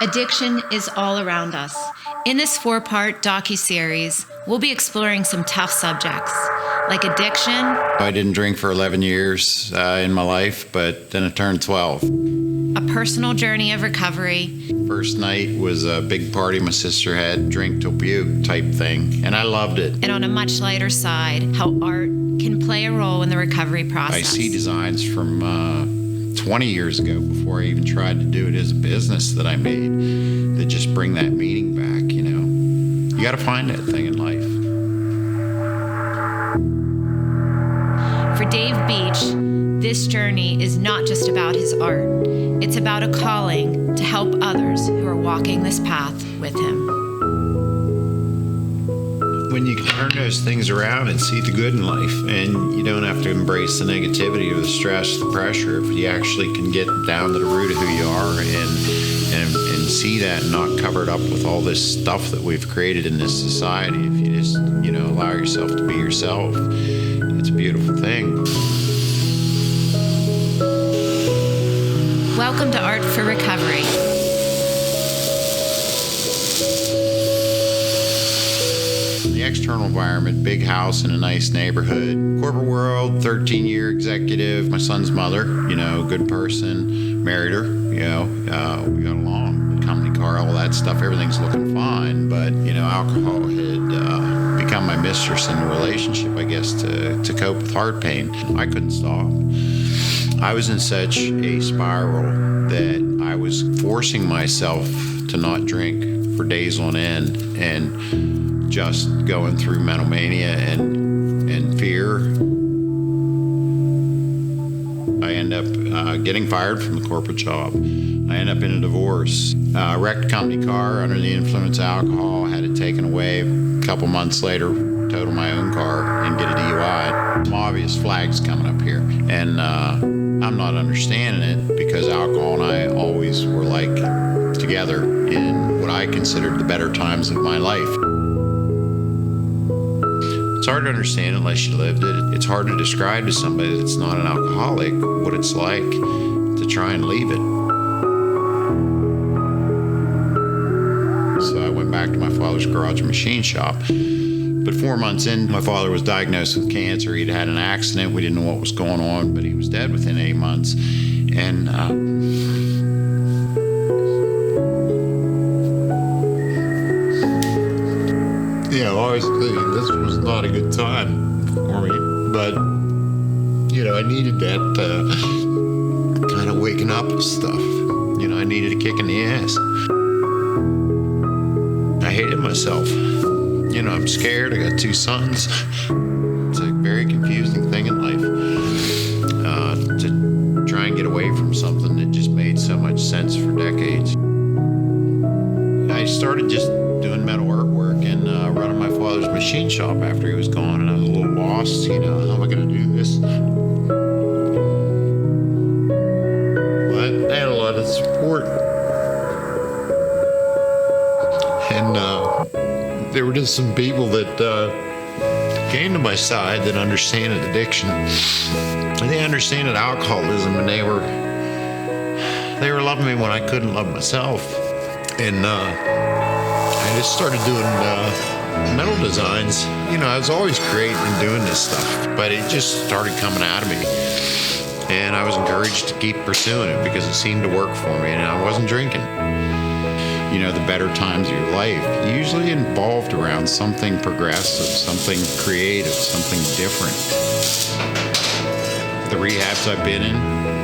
Addiction is all around us. In this 4-part docuseries, we'll be exploring some tough subjects, like addiction. I didn't drink for 11 years in my life, but then it turned 12. A personal journey of recovery. First night was a big party my sister had, drink till puke type thing, and I loved it. And on a much lighter side, how art can play a role in the recovery process. I see designs from 20 years ago, before I even tried to do it as a business, that I made that just bring that meaning back, you know. You got to find that thing in life. For Dave Beach, this journey is not just about his art. It's about a calling to help others who are walking this path with him. When you can turn those things around and see the good in life, and you don't have to embrace the negativity or the stress, the pressure, if you actually can get down to the root of who you are and see that and not cover it up with all this stuff that we've created in this society, if you just, you know, allow yourself to be yourself, it's a beautiful thing. Welcome to Art for Recovery. The external environment, big house in a nice neighborhood. Corporate world, 13-year executive. My son's mother, you know, good person. Married her, you know, we got along. Company car, all that stuff, everything's looking fine. But, you know, alcohol had become my mistress in the relationship, I guess, to cope with heart pain. I couldn't stop. I was in such a spiral that I was forcing myself to not drink for days on end and just going through mental mania and fear. I end up getting fired from the corporate job. I end up in a divorce. Wrecked company car under the influence of alcohol, had it taken away. A couple months later, total my own car and get a DUI. Some obvious flags coming up here. And I'm not understanding it because alcohol and I always were like together in what I considered the better times of my life. It's hard to understand unless you lived it. It's hard to describe to somebody that's not an alcoholic what it's like to try and leave it. So I went back to my father's garage and machine shop. But 4 months in, my father was diagnosed with cancer. He'd had an accident. We didn't know what was going on, but he was dead within 8 months. And you know, obviously this was not a good time for me. But, you know, I needed that kind of waking up stuff. You know, I needed a kick in the ass. I hated myself. You know, I'm scared. I got 2 sons. It's a very confusing thing in life to try and get away from something that just made so much sense for decades. I started just doing metal artwork and running my father's machine shop after he was gone, and I was a little lost. You know, how am I going to do this? But I had a lot of support. And there were just some people that came to my side that understand addiction. And they understand alcoholism, and they were loving me when I couldn't love myself. And I just started doing metal designs. You know, I was always creating and doing this stuff, but it just started coming out of me. And I was encouraged to keep pursuing it because it seemed to work for me, and I wasn't drinking. You know, the better times of your life usually involved around something progressive, something creative, something different. The rehabs I've been in,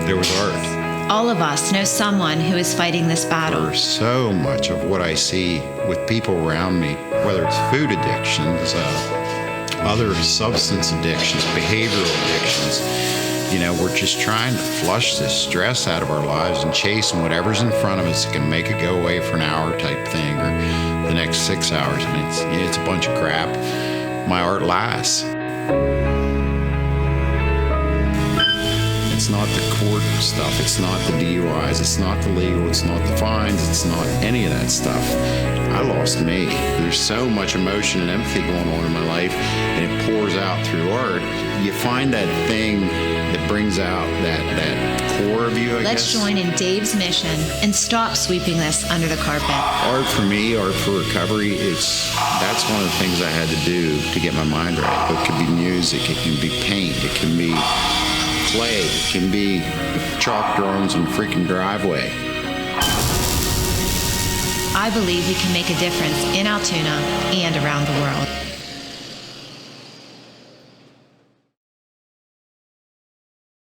there was art. All of us know someone who is fighting this battle. There's so much of what I see with people around me, whether it's food addictions, other substance addictions, behavioral addictions. You know, we're just trying to flush this stress out of our lives and chasing whatever's in front of us that can make it go away for an hour type thing, or the next 6 hours. And it's a bunch of crap. My art lasts. It's not the court stuff. It's not the DUIs. It's not the legal. It's not the fines. It's not any of that stuff. I lost me. There's so much emotion and empathy going on in my life, and it pours out through art. You find that thing that brings out that core of you, I guess. Let's join in Dave's mission and stop sweeping this under the carpet. Art for me, art for recovery, that's one of the things I had to do to get my mind right. It could be music, it can be paint, it can be play, it can be chalk drawings in the freaking driveway. I believe we can make a difference in Altoona and around the world.